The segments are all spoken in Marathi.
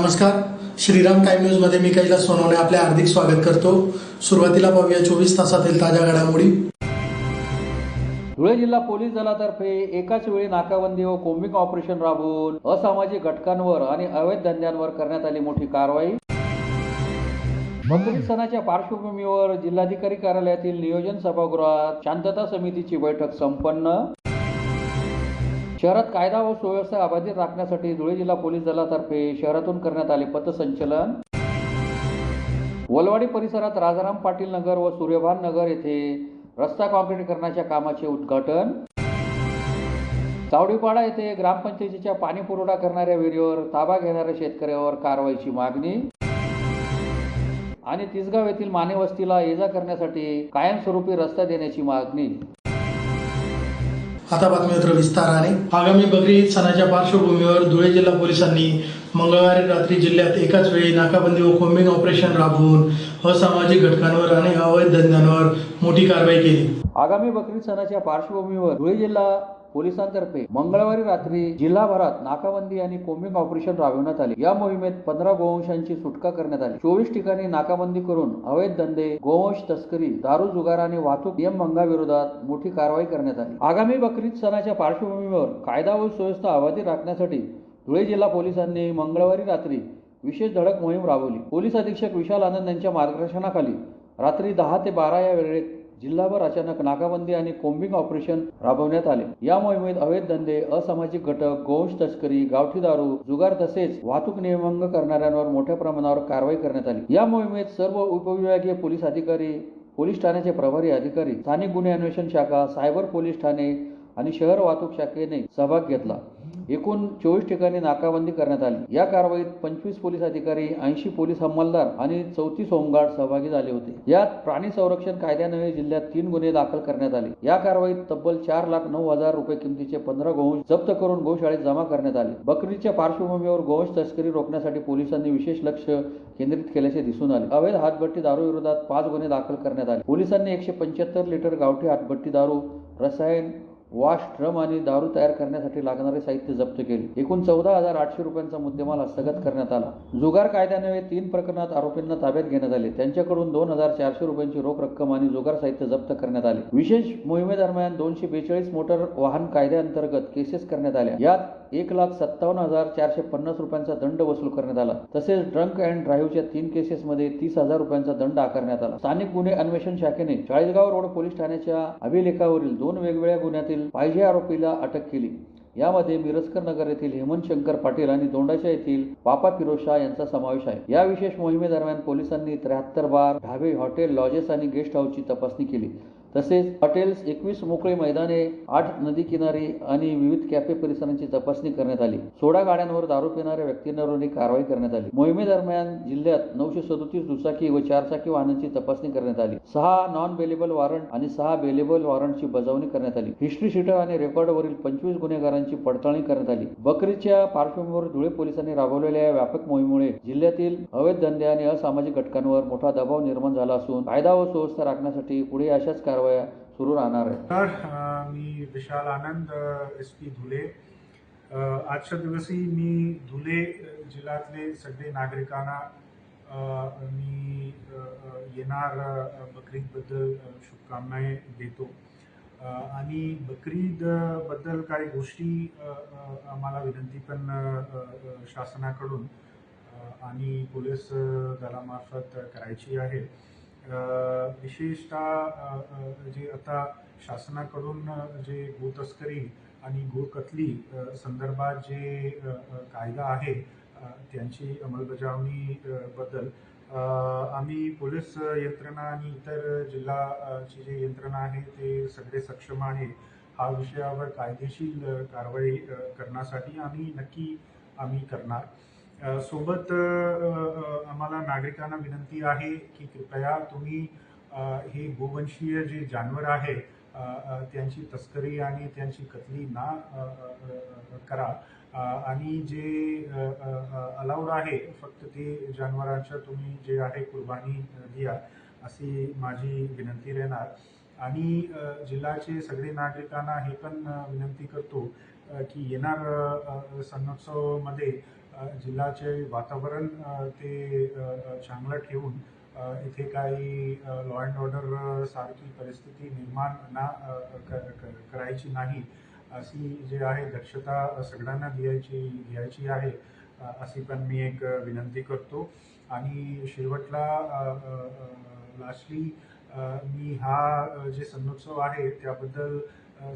नमस्कार, श्रीराम टाइम न्यूज मध्ये मी कैलास सोनवणे आपले हार्दिक स्वागत करतो। सुरुवातीला पाहूया 24 तासातील ताज्या घडामोडी। धुळे जिल्हा पोलीस दलातर्फे एकाच वेळी नाकाबंदी व कोम्बिंग ऑपरेशन राबवून असामाजिक घटकांवर आणि अवैध धंद्यांवर करण्यात आली मोठी कारवाई। बकरी सणाच्या पार्श्वभूमीवर जिल्हाधिकारी कार्यालयातील नियोजन सभागृहात शांतता समितीची बैठक संपन्न। शहरात कायदा व सुव्यवस्था अबाधित राखण्यासाठी धुळे जिल्हा पोलीस दलातर्फे शहरातून करण्यात आले पथसंचलन। वलवाडी परिसरात राजाराम पाटील नगर व सूर्यभान नगर येथे रस्ता काँक्रीटीकरणाच्या कामाचे उद्घाटन। चावडीपाडा येथे ग्रामपंचायतीच्या पाणी पुरवठा करणाऱ्या विहिरीवर ताबा घेणाऱ्या शेतकऱ्यावर कारवाईची मागणी। आणि तिसगाव येथील माने वस्तीला ये-जा करण्यासाठी कायमस्वरूपी रस्ता देण्याची मागणी। आता बातमीपत्र विस्ताराने। आगामी बकरी ईद सणाच्या पार्श्वभूमीवर धुळे जिल्हा पोलिसांनी मंगळवारी रात्री जिल्ह्यात एकाच वेळी नाकाबंदी व कोम्बिंग ऑपरेशन राबवून असामाजिक घटकांवर आणि अवैध धंद्यांवर मोठी कारवाई केली। आगामी बकरी सणाच्या पार्श्वभूमीवर धुळे जिल्हा पोलिसांतर्फे मंगळवारी रात्री जिल्हाभरात नाकाबंदी आणि कोम्बिंग ऑपरेशन राबवण्यात आले। या मोहिमेत 15 गोवंशांची सुटका करण्यात आली। 24 ठिकाणी नाकाबंदी करून अवैध धंदे, गोवंश तस्करी, दारू जुगार आणि वाहतूक नियमभंगाविरोधात मोठी कारवाई करण्यात आली। आगामी बकरी सणाच्या पार्श्वभूमीवर कायदा व सुव्यवस्था अबाधित राखण्यासाठी धुळे जिल्हा पोलिसांनी मंगळवारी रात्री विशेष धडक मोहीम राबवली। पोलीस अधीक्षक विशाल आनंद यांच्या मार्गदर्शनाखाली रात्री 10 ते 12 या वेळेत जिल्हाभर अचानक नाकाबंदी आणि कोम्बिंग ऑपरेशन राबवण्यात आले। या मोहिमेत अवैध धंदे, असामाजिक घटक, गोवंश तस्करी, गावठी दारू, जुगार तसेच वाहतूक नियमभंग करणाऱ्यांवर मोठ्या प्रमाणावर कारवाई करण्यात आली। या मोहिमेत सर्व उपविभागीय पोलीस अधिकारी, पोलीस ठाण्याचे प्रभारी अधिकारी, स्थानिक गुन्हे अन्वेषण शाखा, सायबर पोलीस ठाणे आणि शहर वाहतूक शाखेने सहभाग घेतला। एकूण 24 ठिकाणी नाकाबंदी करण्यात आली। या कारवाईत 25 पोलीस अधिकारी, 80 पोलीस अंमलदार आणि 34 होमगार्ड सहभागी झाले होते। यात प्राणी संरक्षण कायद्यान्वये जिल्ह्यात 3 गुन्हे दाखल करण्यात आले। या कारवाईत तब्बल 4,09,000 रुपये किमतीचे 15 गोवंश जप्त करून गोशाळेत जमा करण्यात आले। बकरीच्या पार्श्वभूमीवर गोवंश तस्करी रोखण्यासाठी पोलिसांनी विशेष लक्ष केंद्रित केल्याचे दिसून आले। अवैध हातभट्टी दारू विरोधात 5 गुन्हे दाखल करण्यात आले। पोलिसांनी 175 लिटर गावठी हातभट्टी दारू, रसायन, वॉश, ड्रम आणि दारू तयार करण्यासाठी लागणारे साहित्य जप्त केले। एकूण 14,800 रुपयांचा मुद्देमाल हस्तगत करण्यात आला। जुगार कायद्यान्वये 3 प्रकरणात आरोपींना ताब्यात घेण्यात आले। त्यांच्याकडून 2,400 रुपयांची रोख रक्कम आणि जुगार साहित्य जप्त करण्यात आले। विशेष मोहिमेदरम्यान 242 मोटर वाहन कायद्याअंतर्गत केसेस करण्यात आल्या। यात 1,57,450 रुपयांचा दंड वसूल करण्यात आला। तसेच ड्रंक अँड ड्राईव्हच्या 3 केसेसमध्ये 30,000 रुपयांचा दंड आकारण्यात आला। स्थानिक गुन्हे अन्वेषण शाखेने चाळीसगाव रोड पोलीस ठाण्याच्या अभिलेखावरील 2 वेगवेगळ्या गुन्ह्यातील पाहिजे आरोपीला अटक केली। यामध्ये मिरजकर नगर येथील हेमंत शंकर पाटील आणि दोंडाच्या येथील पापा फिरोज शाह यांचा समावेश आहे। या विशेष मोहिमेदरम्यान पोलिसांनी 73 बार, ढाबे, हॉटेल, लॉजेस आणि गेस्ट हाऊसची तपासणी केली। तसेच हॉटेल्स, 21 मोकळी मैदाने, 8 नदी किनारी आणि विविध कॅफे परिसरांची तपासणी करण्यात आली। सोडा गाड्यांवर दारू पिणाऱ्या व्यक्तींवरही कारवाई करण्यात आली। मोहिमेदरम्यान जिल्ह्यात 937 दुचाकी व 4 चाकी वाहनांची तपासणी करण्यात आली। 6 नॉन बेलेबल वॉरंट आणि 6 बेलेबल वॉरंटची बजावणी करण्यात आली। हिस्ट्री शीटर आणि रेकॉर्डवरील 25 गुन्हेगारांची पडताळणी करण्यात आली। बकरीच्या पार्श्वभूमीवर धुळे पोलिसांनी राबवलेल्या या व्यापक मोहिमेमुळे जिल्ह्यातील अवैध धंदे आणि असामाजिक घटकांवर मोठा दबाव निर्माण झाला असून कायदा व सुव्यवस्था राखण्यासाठी पुढे अशाच कारवाया सुरू राहणार आहे। मी विशाल आनंद, SP धुळे। आजच्या दिवशी मी धुळे जिल्ह्यातले सगळे नागरिकांना मी येणार बकरीदबद्दल शुभकामनाएं देतो। आणि बकरीद बद्दल काही गोष्टी आम्हाला विनंती पण शासनाकडून आणि पोलीस दलामार्फत करायची आहे। विशेषतः जे आता शासनाकडून जे गोतस्करी आणि गोकतली संदर्भात जे कायदा आहे त्यांची अंमलबजावणी बद्दल आम्ही पोलीस यंत्रणा आणि इतर जिल्हाची जे यंत्रणा आहे ते सगळे सक्षम आहे। हा विषयावर कायदेशीर कारवाई करण्यासाठी आम्ही करणार। सोबत आम्हाला नागरिकांना विनंती आहे की कृपया तुम्ही हे गोवंशीय जे जानवर आहे त्यांची तस्करी आणि त्यांची कत्तली ना करा आणि जे अलाउड आहे फक्त ते जानवरांच्या तुम्ही जे आहे कुर्बानी द्या अशी माझी विनंती राहणार। आणि जिल्ह्याचे सगळे नागरिकांना हे पण विनंती करतो की येणार सणोत्सवमध्ये जिल्ह्याचे वातावरण ते चांगलं ठेवून इथे काही लॉ अँड ऑर्डर सारखी परिस्थिती निर्माण करायची नाही अशी जे आहे दक्षता सगळ्यांना घ्यायची आहे अशी पण मी एक विनंती करतो. आणि शेवटला लास्टली मी हा जे सणोत्सव आहे त्याबद्दल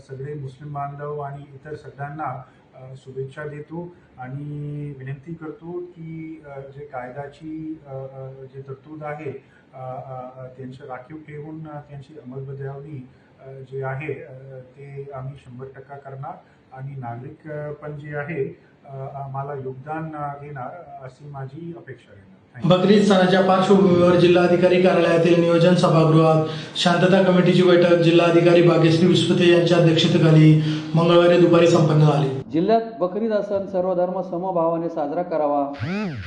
सगळे मुस्लिम बांधव आणि इतर सगळ्यांना शुभेच्छा देतो आणि विनंती करतो की जे कायद्याची जे तरतूद आहे त्यांचं राखीव ठेवून त्यांची अंमलबजावणी जे आहे ते आम्ही 100% करणार आणि नागरिक पण जे आहे आम्हाला योगदान देणार अशी माझी अपेक्षा आहे. बकरी ईद सणाच्या पार्श्वभूमीवर जिल्हाधिकारी कार्यालयातील नियोजन सभागृहात शांतता कमिटीची बैठक जिल्हाधिकारी भाग्यश्री विस्पुते यांच्या अध्यक्षतेखाली मंगळवारी दुपारी संपन्न झाली. जिल्ह्यात बकरी ईद सण सर्व धर्म समभावाने साजरा करावा,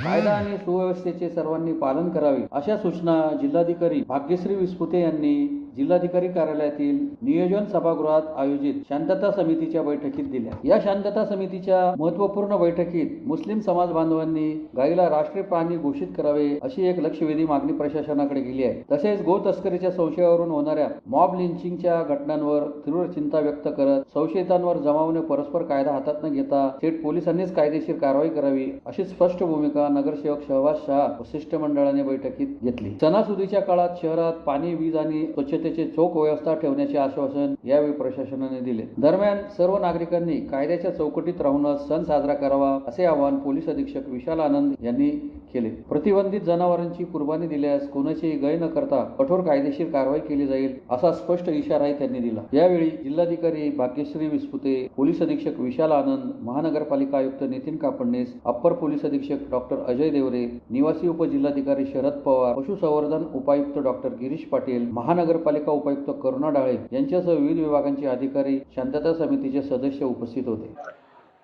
कायदा आणि सुव्यवस्थेचे सर्वांनी पालन करावे अशा सूचना जिल्हाधिकारी भाग्यश्री विस्पुते यांनी जिल्हाधिकारी कार्यालयातील नियोजन सभागृहात आयोजित शांतता समितीच्या बैठकीत दिल्या. या शांतता समितीच्या महत्त्वपूर्ण बैठकीत मुस्लिम समाज बांधवांनी गायीला राष्ट्रीय प्राणी घोषित करावे अशी एक लक्षवेधी मागणी प्रशासनाकडे केली आहे. तसेच गो तस्करीच्या संशयावरून होणाऱ्या मॉब लिंचिंगच्या घटनांवर तीव्र चिंता व्यक्त करत संशयितांवर जमावणे परस्पर कायदा हातात न घेता थेट पोलिसांनीच कायदेशीर कारवाई करावी अशी स्पष्ट भूमिका नगरसेवक शहबाज शाह शिष्टमंडळाने बैठकीत घेतली. सणासुदीच्या काळात शहरात पाणी, वीज आणि स्वच्छतेचे चोख व्यवस्था ठेवण्याचे आश्वासन यावेळी प्रशासनाने दिले. दरम्यान सर्व नागरिकांनी कायद्याच्या चौकटीत राहूनच सण साजरा करावा असे आवाहन पोलीस अधीक्षक विशाल आनंद यांनी केले. प्रतिबंधित जनावरांची कुर्बानी दिल्यास कोणाचीही गय न करता कठोर कायदेशीर कारवाई केली जाईल असा स्पष्ट इशाराही त्यांनी दिला. यावेळी जिल्हाधिकारी भाग्यश्री विस्पुते, पोलीस अधीक्षक विशाल आनंद, महानगरपालिका आयुक्त नितीन कापडणीस, अप्पर पोलीस अधीक्षक डॉक्टर अजय देवरे, निवासी उपजिल्हाधिकारी शरद पवार, पशुसंवर्धन उपायुक्त डॉक्टर गिरीश पाटील, महानगरपालिका उपायुक्त करुणा डाळे यांच्यासह विविध विभागांचे अधिकारी, शांतता समितीचे सदस्य उपस्थित होते.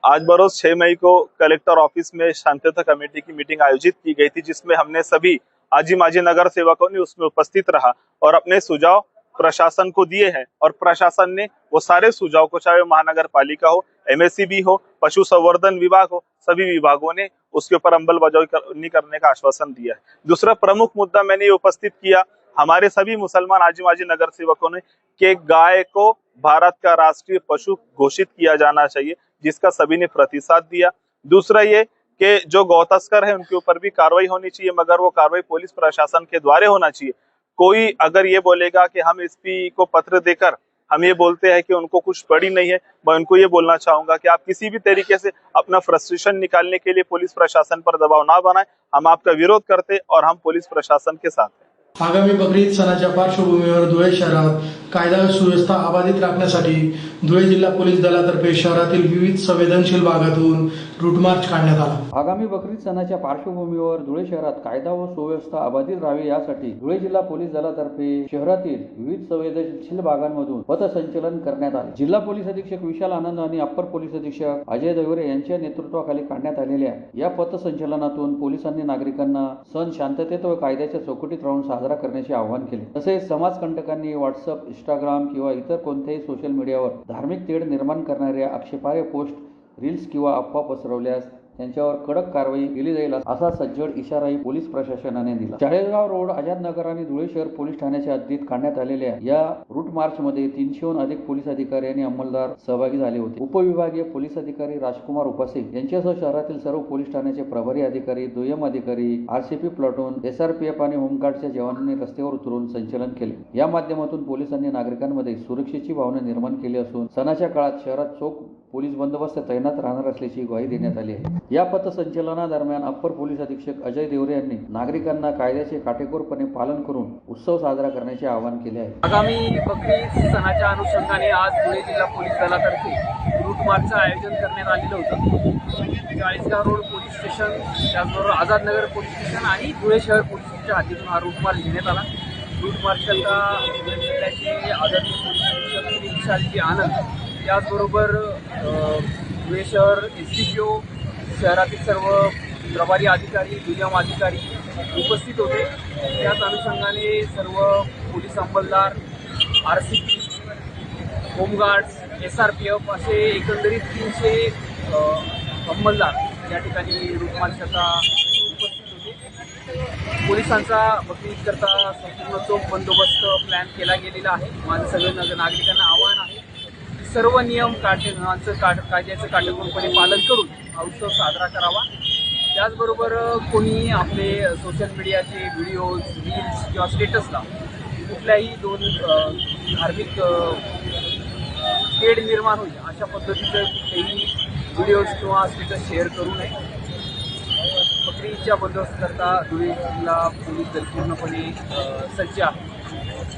आज बरोज 6 मई को कलेक्टर ऑफिस में शांतता कमेटी की मीटिंग आयोजित की गई थी, जिसमें हमने सभी आजी माजी नगर सेवकों ने उसमें उपस्थित रहा और अपने सुझाव प्रशासन को दिए हैं और प्रशासन ने वो सारे सुझाव को, चाहे महानगर पालिका हो, MSCB हो, पशु संवर्धन विभाग हो, सभी विभागों ने उसके ऊपर अंमलबजावनी करने का आश्वासन दिया है. दूसरा प्रमुख मुद्दा मैंने ये उपस्थित किया, हमारे सभी मुसलमान आजी माजी नगर सेवकों ने कि गाय को भारत का राष्ट्रीय पशु घोषित किया जाना चाहिए, जिसका सभी ने प्रतिसाद दिया. दूसरा ये कि जो गौ तस्कर है उनके ऊपर भी कार्रवाई होनी चाहिए, मगर वो कार्रवाई पुलिस प्रशासन के द्वारा होना चाहिए. कोई अगर ये बोलेगा कि हम SP को पत्र देकर हम ये बोलते हैं कि उनको कुछ पड़ी नहीं है, मैं उनको ये बोलना चाहूंगा कि आप किसी भी तरीके से अपना फ्रस्ट्रेशन निकालने के लिए पुलिस प्रशासन पर दबाव ना बनाएं. हम आपका विरोध करते और हम पुलिस प्रशासन के साथ हैं. आगामी बकरी ईद सणाच्या पार्श्वभूमीवर धुळे शहरात कायदा व सुव्यवस्था अबाधित राखण्यासाठी धुळे जिल्हा पोलीस दलातर्फे शहरातील विविध संवेदनशील भागातून रूट मार्च काढण्यात आला. आगामी बकरी ईद सणाच्या पार्श्वभूमीवर धुळे शहरात कायदा व सुव्यवस्था अबाधित राहावी यासाठी धुळे जिल्हा पोलीस दलातर्फे शहरातील विविध संवेदनशील भागांमधून पथसंचलन करण्यात आले. जिल्हा पोलीस अधीक्षक विशाल आनंद आणि अप्पर पोलीस अधीक्षक अजय देवरे यांच्या नेतृत्वाखाली काढण्यात आलेल्या या पथसंचलनातून पोलिसांनी नागरिकांना सण शांततेत व कायद्याच्या चौकटीत राहून साजरा करण्याचे आवाहन केले. तसेच समाजकंटकांनी व्हॉट्सअप, इंस्टाग्राम किंवा इतर कोणत्याही सोशल मीडियावर धार्मिक तेढ निर्माण करणाऱ्या आक्षेपार्ह पोस्ट, रील्स किंवा अफवा पसरवल्यास त्यांच्यावर कडक कारवाई केली जाईल असा सज्जड इशाराही पोलीस प्रशासनाने दिला. चाळीसगाव रोड, आझादनगर आणि धुळे शहर पोलीस ठाण्याच्या हद्दीत काढण्यात आलेल्या या रूट मार्च मध्ये 300हून अधिक पोलीस अधिकारी आणि अंमलदार सहभागी झाले होते. उपविभागीय पोलीस अधिकारी राजकुमार उपासे यांच्यासह शहरातील सर्व पोलीस ठाण्याचे प्रभारी अधिकारी, दुय्यम अधिकारी, RCP प्लाटून, SRPF आणि होमगार्डच्या जवानांनी रस्त्यावर उतरून संचलन केले. या माध्यमातून पोलिसांनी नागरिकांमध्ये सुरक्षेची भावना निर्माण केली असून सणाच्या काळात शहरात चोख पोलीस बंदोबस्त तैनात राहणार असल्याची ग्वाही देण्यात आली आहे. या पथसंचलनादरम्यान अप्पर पोलीस अधीक्षक अजय देवरे यांनी नागरिकांना कायद्याचे काटेकोरपणे पालन करून उत्सव साजरा करण्याचे आवाहन केले आहे. आगामी बकरी ईद सणाच्या अनुषंगाने आज धुळे जिल्हा पोलीस दलातर्फे रूट मार्चचं आयोजन करण्यात आलेलं होतं. चाळीसगाव रोड पोलीस स्टेशन, त्याचबरोबर आझादनगर पोलीस स्टेशन आणि धुळे शहर पोलीस स्टेशनच्या हद्दीतून हा रूट मार्च घेण्यात आला. रूट मार्चकरता धुळे जिल्ह्याचे आदरणीय पोलीस अधीक्षक विशालजी आनंद, त्याचबरोबर धुळे शहर SDPO, शहरातील सर्व प्रभारी अधिकारी, दुय्यम अधिकारी उपस्थित होते. त्याच अनुषंगाने सर्व पोलीस अंमलदार, RCP, होमगार्ड्स SRPF असे एकंदरीत 300 अंमलदार या ठिकाणी रूट मार्चला उपस्थित होते. पोलिसांचा बकरीद करता संपूर्ण चोख बंदोबस्त प्लॅन केला गेलेला आहे. माझं सगळं नागरिकांना आवाहन आहे की सर्व नियम कायद्याचं काटेकोरपणे पालन करून हा उत्सव साजरा करावा. त्याचबरोबर कोणी आपले सोशल मीडियाचे व्हिडिओज, रील्स किंवा स्टेटसला कुठल्याही दोन धार्मिक तेढ निर्माण होईल अशा पद्धतीचं कुठलेही व्हिडिओज किंवा स्टेटस शेअर करू नये. बकरीच्या बंदोबस्त करता धुळे जिल्हा पोलीस दल पूर्णपणे सज्ज आहे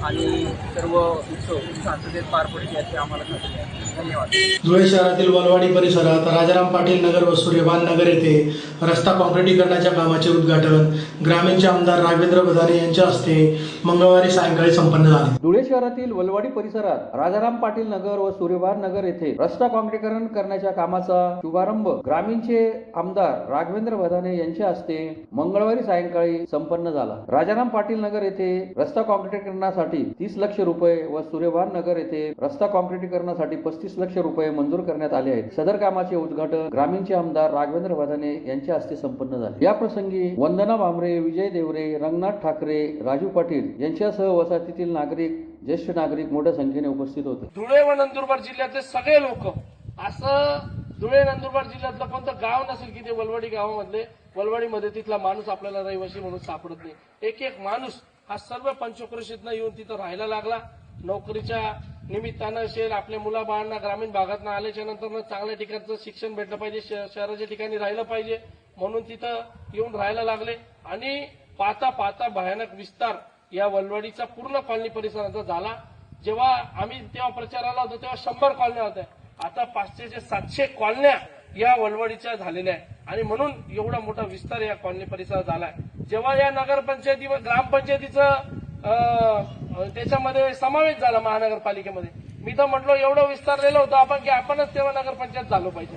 आणि सर्व उत्सव शांततेत पार पडेल याची आम्हाला खात्री आहे. धन्यवाद. धुळे शहरातील वलवाडी परिसरात राजाराम पाटील नगर व सूर्यभान नगर येथे रस्ता काँक्रिटीकरणाच्या कामाचे उद्घाटन ग्रामीणचे आमदार राघवेंद्र बदाने यांच्या हस्ते मंगळवारी सायंकाळी संपन्न झाले. धुळे शहरातील वलवाडी परिसरात राजाराम पाटील नगर व सूर्यभान नगर येथे रस्ता काँक्रिटीकरण करण्याच्या कामाचा शुभारंभ ग्रामीणचे आमदार राघवेंद्र बदाने यांच्या हस्ते मंगळवारी सायंकाळी संपन्न झाला. राजाराम पाटील नगर येथे रस्ता काँक्रिटीकरणासाठी 30 लाख रुपये व सूर्यभान नगर येथे रस्ता काँक्रिटीकरणासाठी 35 लाख रुपये मंजूर करण्यात आले आहेत. सदर कामाचे उद्घाटन ग्रामीणचे आमदार राघवेंद्र बदाने यांच्या हस्ते संपन्न झाले. या प्रसंगी वंदना भामरे, विजय देवरे, रंगनाथ ठाकरे, राजू पाटील यांच्यासह वसाहतीतील नागरिक, ज्येष्ठ नागरिक मोठ्या संख्येने उपस्थित होते. धुळे व नंदुरबार जिल्ह्यातले सगळे लोक, असं धुळे नंदुरबार जिल्ह्यातलं कोणतं गाव नसेल की ते वलवाडी गावामधले, वलवाडीमध्ये तिथला माणूस आपल्याला रहिवासी म्हणून सापडत नाही. एक एक माणूस हा सर्व पंचक्रोशीतनं येऊन तिथं राहायला लागला. नोकरीच्या निमित्तानं असेल, आपल्या मुलाबाळांना ग्रामीण भागातनं आल्याच्या नंतर चांगल्या ठिकाणचं शिक्षण भेटलं पाहिजे, शहराच्या ठिकाणी राहिलं पाहिजे म्हणून तिथं येऊन राहायला लागले. आणि पाहता पाहता भयानक विस्तार या वलवाडीचा पूर्ण कॉलनी परिसराचा झाला. जेव्हा आम्ही तेव्हा प्रचाराला होतो तेव्हा 100 कॉलन्या होत्या. आता 500 ते 700 कॉलन्या या वलवाडीच्या झालेल्या आहे आणि म्हणून एवढा मोठा विस्तार या कॉलनी परिसरात झालाय. जेव्हा या नगरपंचायतीवर ग्रामपंचायतीचं त्याच्यामध्ये समावेश झाला महानगरपालिकेमध्ये, मी तर म्हटलो एवढं विस्तारलेलं होतं आपण की आपणच तेव्हा नगरपंचायत झालो पाहिजे.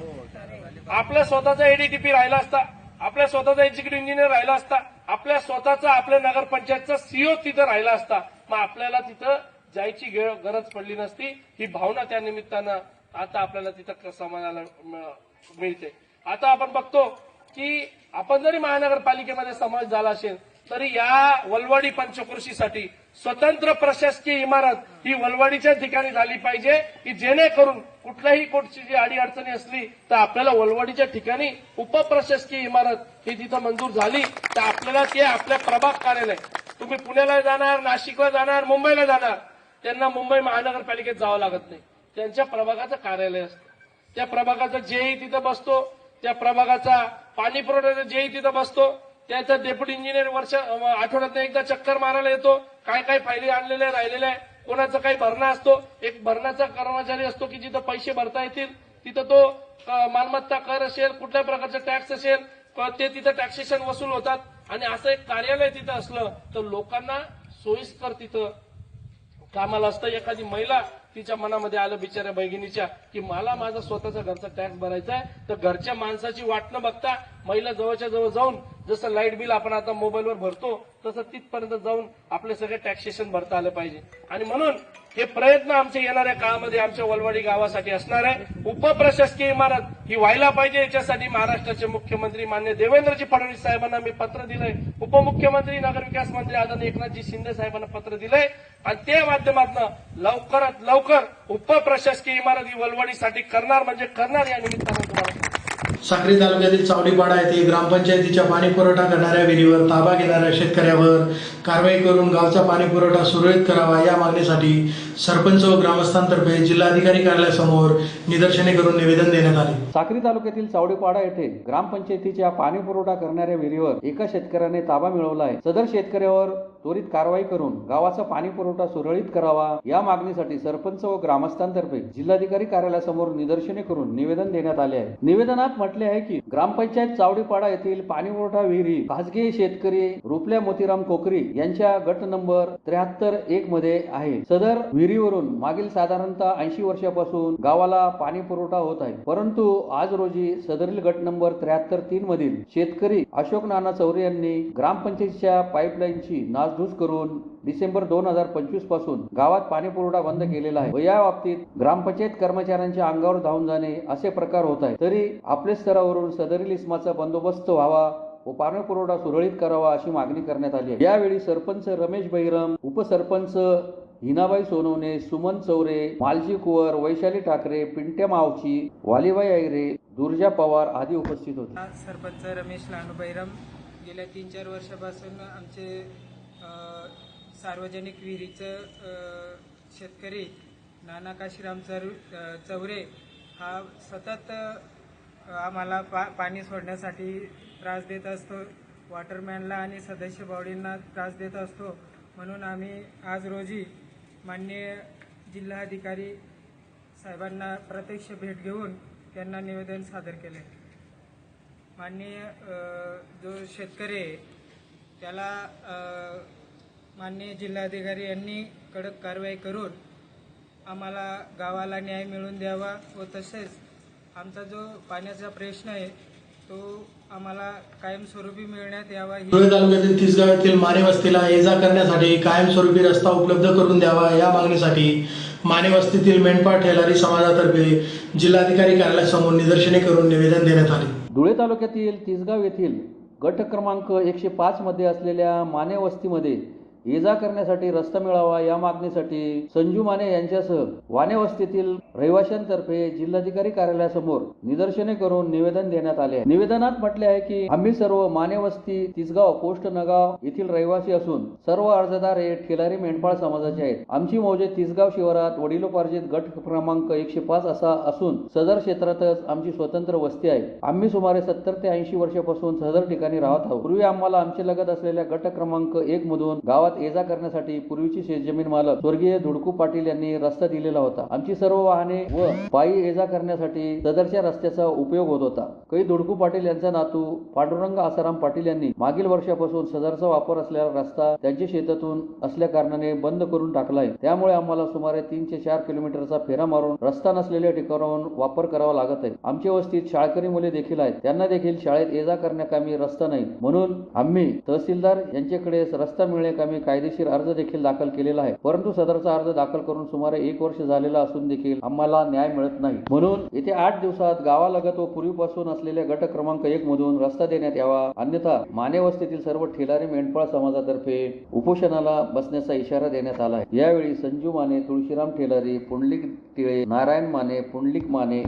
आपल्या स्वतःचा एडीटीपी राहिला असता, आपल्या स्वतःचा एक्झिक्युटिव्ह इंजिनियर राहिला असता, आपल्या स्वतःचा आपल्या नगरपंचायतचा सीओ तिथं राहिला असता, मग आपल्याला तिथं जायची गरज पडली नसती. ही भावना त्या निमित्तानं आता आपल्याला तिथं समाजाला मिळते. आता आपण बघतो की आपण जरी महानगरपालिकेमध्ये समावेश झाला असेल तरी या वलवाडी पंचक्रोशीसाठी स्वतंत्र प्रशासकीय इमारत ही वलवाडीच्या ठिकाणी झाली पाहिजे की जेणेकरून कुठल्याही कोणती जी अडीअडचणी असली तर आपल्याला वलवाडीच्या ठिकाणी उपप्रशासकीय इमारत ही तिथं मंजूर झाली तर आपल्याला ते आपल्या प्रभाग कार्यालय, तुम्ही पुण्याला जाणार, नाशिकला जाणार, मुंबईला जाणार, त्यांना मुंबई महानगरपालिकेत जावं लागत नाही. त्यांच्या प्रभागाचं कार्यालय असतं, त्या प्रभागाचा जेई तिथं बसतो, त्या प्रभागाचा पाणी पुरवठ्याचा जेई तिथं बसतो, त्याचा डेप्युटी इंजिनियर आठवड्यात एकदा चक्कर मारायला येतो, काय काय फायली आणलेल्या राहिलेल्या आहे, कोणाचा काही भरणा असतो, एक भरणाचा कर्मचारी असतो की जिथं पैसे भरता येतील तिथं तो मालमत्ता कर असेल, कुठल्या प्रकारचा टॅक्स असेल ते तिथं टॅक्सेशन वसूल होतात. आणि असं एक कार्यालय तिथं असलं तर लोकांना सोयीस्कर तिथं कामाला असतं. एखादी महिला तिच्या मनामध्ये आलं बिचाऱ्या बहिणीच्या की मला माझा स्वतःचा घरचा टॅक्स भरायचा आहे, तर घरच्या माणसाची वाट न बघता महिला जवळच्या जवळ जाऊन जसं लाईट बिल आपण आता मोबाईलवर भरतो तसं तिथपर्यंत जाऊन आपले सगळे टॅक्सेशन भरता आलं पाहिजे. आणि म्हणून हे प्रयत्न आमचे येणाऱ्या काळामध्ये आमच्या वलवाडी गावासाठी असणार आहे. उपप्रशासकीय इमारत ही व्हायला पाहिजे, याच्यासाठी महाराष्ट्राचे मुख्यमंत्री माननीय देवेंद्रजी फडणवीस साहेबांना मी पत्र दिलंय, उपमुख्यमंत्री नगरविकास मंत्री आदरणीय एकनाथजी शिंदे साहेबांना पत्र दिलंय आणि त्या माध्यमातून लवकरात लवकर उपप्रशासकीय इमारत ही वलवाडीसाठी करणार म्हणजे करणार. या निमित्तानं तुम्हाला साक्री तालुक्यातील चावडीपाडा येथे ग्रामपंचायतीच्या पाणी पुरवठा करणाऱ्या विहिरीवर ताबा घेणाऱ्या शेतकऱ्यावर कारवाई करून गावचा पाणी पुरवठा सुरळीत करावा या मागणीसाठी सरपंच व ग्रामस्थांतर्फे जिल्हाधिकारी कार्यालयासमोर निदर्शने करून निवेदन देण्यात आले. साक्री तालुक्यातील चावडीपाडा येथे ग्रामपंचायतीच्या पाणी पुरवठा करणाऱ्या विहिरीवर एका शेतकऱ्याने ताबा मिळवला आहे. सदर शेतकऱ्यावर त्वरित कारवाई करून गावाचा पाणी पुरवठा सुरळीत करावा या मागणीसाठी सरपंच व ग्रामस्थांतर्फे जिल्हाधिकारी कार्यालयासमोर निदर्शने करून निवेदन देण्यात आले आहे. निवेदनात म्हटले आहे की ग्रामपंचायत चावडीपाडा येथील पाणी पुरवठा विहिरी खासगी शेतकरी रुपल्या मोतीराम कोकरी यांच्या गट नंबर 73-1 मध्ये आहे. सदर विहिरी विहिरीवरून मागील साधारणतः 80 वर्षापासून गावाला पाणी पुरवठा होत आहे. परंतु आज रोजी सदरील गट नंबर 73-3 मधील शेतकरी अशोक नाना चौरे यांनी ग्रामपंचायतीच्या पाईपलाईनची नासधूस करून डिसेंबर 2025 पासून गावात पाणी पुरवठा बंद केलेला आहे व या बाबतीत ग्रामपंचायत कर्मचाऱ्यांच्या अंगावर धावून जाणे असे प्रकार होत आहे. तरी आपल्या स्तरावरून सदरील इस्माचा बंदोबस्त व्हावा व पाणी पुरवठा सुरळीत करावा अशी मागणी करण्यात आली आहे. यावेळी सरपंच रमेश बहिरम, उपसरपंच हिनाबाई सोनवणे, सुमन चौरे, मालजी कुवर, वैशाली ठाकरे, पिंट्या मावची, वालीबाई ऐरे, दुर्जा पवार आदी उपस्थित होते. सरपंच रमेश लांडू बैरम गेल्या 3-4 वर्षापासून आमचे सार्वजनिक विहिरीचं शेतकरी नाना काशीराम चौरे हा सतत आम्हाला पाणी सोडण्यासाठी त्रास देत असतो. वॉटरमॅनला आणि सदस्य बॉडींना त्रास देत असतो. म्हणून आम्ही आज रोजी माननीय जिल्हाधिकारी साहेबांना प्रत्यक्ष भेट घेऊन त्यांना निवेदन सादर केले. माननीय जो शेतकरी आहे त्याला माननीय जिल्हाधिकारी यांनी कडक कारवाई करून आम्हाला गावाला न्याय मिळवून द्यावा व तसेच आमचा जो पाण्याचा प्रश्न आहे तो आम्हाला कायमस्वरूपी मिळण्यात यावा. धुळे तालुक्यातील तिसगाव येथील माने वस्तीला ये जा करण्यासाठी कायमस्वरूपी रस्ता उपलब्ध करून द्यावा या मागणीसाठी माने वस्तीतील मेंढपाळ ठेलारी समाजातर्फे जिल्हाधिकारी कार्यालयासमोर निदर्शने करून निवेदन देण्यात आले. धुळे तालुक्यातील तिसगाव येथील गट क्रमांक 105 मध्ये असलेल्या माने वस्तीमध्ये ये जा करण्यासाठी रस्ता मिळावा या मागणीसाठी संजू माने यांच्यासह वाने वस्तीतील रहिवाशांतर्फे जिल्हाधिकारी कार्यालयासमोर निदर्शने करून निवेदन देण्यात आले. निवेदनात म्हटले आहे की आम्ही सर्व माने वस्ती तिसगाव पोस्ट नगाव येथील रहिवासी असून सर्व अर्जदार हे ठेलारी मेंढपाळ समाजाचे आहेत. आमची मौजे तिसगाव शिवारात वडिलोपार्जित गट क्रमांक 105 असा असून सदर क्षेत्रातच आमची स्वतंत्र वस्ती आहे. आम्ही सुमारे 70 ते 80 वर्षापासून सदर ठिकाणी राहत आहोत. पूर्वी आम्हाला आमचे लगत असलेल्या गट क्रमांक 1 मधून गावात ये जा करण्यासाठी पूर्वीची शेतजमीन मालक स्वर्गीय धुडकू पाटील यांनी रस्ता दिलेला होता. आमची सर्व वाहने व पायी ये जा करण्यासाठी सदरच्या रस्त्याचा उपयोग होत होता. कै धुडकू पाटील यांचा नातू पांडुरंग आसाराम पाटील यांनी मागील वर्षापासून सदरचा वापर असलेला रस्ता त्यांच्या शेतातून असल्या कारणाने बंद करून टाकला आहे. त्यामुळे आम्हाला सुमारे 3 ते 4 किलोमीटरचा फेरा मारून रस्ता नसलेल्या ठिकाणाहून वापर करावा लागत आहे. आमच्या वस्तीत शाळकरी मुले देखील आहेत. त्यांना देखील शाळेत ये जा करण्याकामी रस्ता नाही. म्हणून आम्ही तहसीलदार यांच्याकडे रस्ता मिळण्याकामी कायदेशीर अर्ज देखील दाखल केलेला आहे. परंतु सदरचा अर्ज दाखल करून सुमारे 1 वर्ष झालेला असून देखील आम्हाला न्याय मिळत नाही. म्हणून येथे 8 दिवसात गावालगत व पूर्वीपासून असलेल्या गट क्रमांक 1 मधून रस्ता देण्यात यावा. अन्यथा माने वस्तीतील सर्व ठेलारी मेंढपाळ समाजातर्फे उपोषणाला बसण्याचा इशारा देण्यात आला आहे. यावेळी संजू माने, तुळशीराम ठेलारी, पुंडलिक टिळे, नारायण माने, पुंडलिक माने,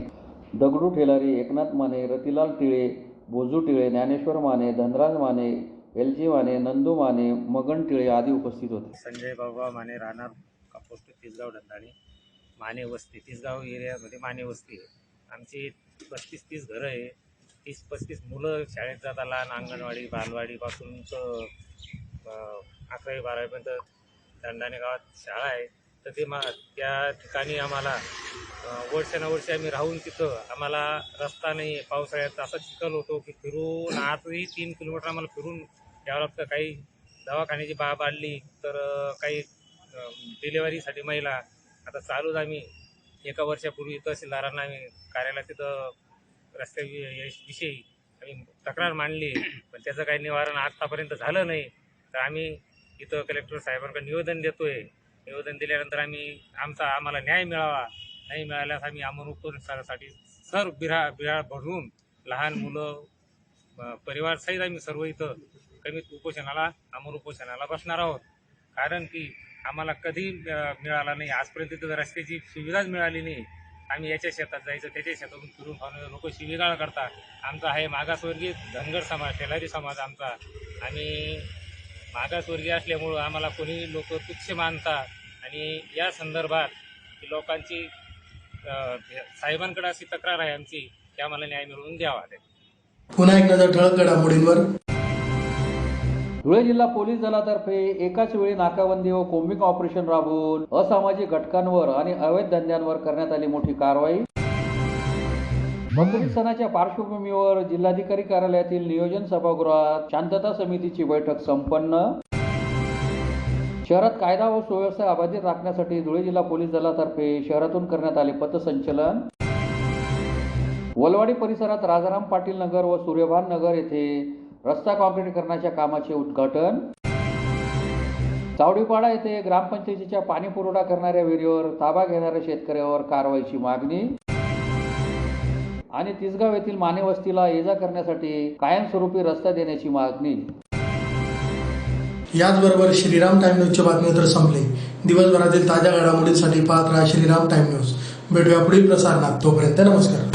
दगडू ठेलारी, एकनाथ माने, रतिलाल टिळे, भोजू टिळे, ज्ञानेश्वर माने, धनराज माने, LG माने, नंदू माने, मगन टिळे आदी उपस्थित होते. संजय बाबा माने, राहणार पोस्ट तिसगाव डंदाणे, माने वस्ती तिसगाव एरियामध्ये माने वस्ती आहे. आमची 35-30 घरं आहे. 30-35 मुलं शाळेत जाताला, अंगणवाडी बालवाडीपासून 11वी-12वीपर्यंत दंडाणे गावात शाळा आहे. तर ते त्या ठिकाणी आम्हाला वर्षानुवर्षे आम्ही राहून तिथं आम्हाला रस्ता नाही. पावसाळ्यात असा चिखल होतो की फिरून आजही 3 किलोमीटर आम्हाला फिरून यावं लागतं. काही दवाखान्याची बाब आडली तर काही डिलेवरीसाठी महिला आता चालूच. आम्ही 1 वर्षापूर्वी तहसीलदारांना आम्ही कार्यालयात तिथं रस्त्याविषयी आम्ही तक्रार मांडली, पण त्याचं काही निवारण आतापर्यंत झालं नाही. तर आम्ही इथं कलेक्टर साहेबांकडे निवेदन देतोय. निवेदन दिल्यानंतर आम्हाला न्याय मिळावा. नाही मिळाल्यास आम्ही अमरउपोषणासाठी सर्व बिराळ भरून लहान मुलं परिवार सहित आम्ही सर्व इथं अमर उपोषणाला बसणार आहोत. कारण की आम्हाला कधी मिळाला नाही आजपर्यंत तिथं रस्त्याची सुविधाच मिळाली नाही. आम्ही याच्या शेतात जायचं, त्याच्या शेतातून फिरून खाऊन लोक शिवीगाळ करतात. आमचा आहे मागासवर्गीय धनगर समाज, ठेलारी समाज आमचा. आम्ही मागासवर्गीय असल्यामुळं आम्हाला कोणी लोक तुच्छ मानतात. आणि या संदर्भात लोकांची साहेबांकडे अशी तक्रार आहे आमची की आम्हाला न्याय मिळवून द्यावा. पुन्हा एक नजर ठळक घडामोडींवर. धुळे जिल्हा पोलीस दलातर्फे एकाच वेळी नाकाबंदी व कोम्बिंग ऑपरेशन राबवून असामाजिक घटकांवर आणि अवैध धंद्यांवर करण्यात आली मोठी कारवाई. बकरी सणाच्या पार्श्वभूमीवर जिल्हाधिकारी कार्यालयातील नियोजन सभागृहात शांतता समितीची बैठक संपन्न. शहरात कायदा व सुव्यवस्था अबाधित राखण्यासाठी धुळे जिल्हा पोलीस दलातर्फे शहरातून करण्यात आले पथसंचलन. वलवाडी परिसरात राजाराम पाटील नगर व सूर्यभान नगर येथे रस्ता काँक्रीटीकरणाच्या कामाचे उद्घाटन. चावडीपाडा येथे ग्रामपंचायतीच्या पाणी पुरवठा करणाऱ्या विहिरीवर ताबा घेणाऱ्या शेतकऱ्यावर कारवाईची मागणी. आणि तिसगाव येथील माने वस्तीला ये-जा करण्यासाठी कायमस्वरूपी रस्ता देण्याची मागणी. याचबरोबर श्रीराम टाइम न्यूजचे बातमीपत्र संपले. दिवसभरातील ताज्या घडामोडींसाठी पाहत राहा श्रीराम टाइम न्यूज. भेटूया पुढील प्रसारणात. तोपर्यंत नमस्कार.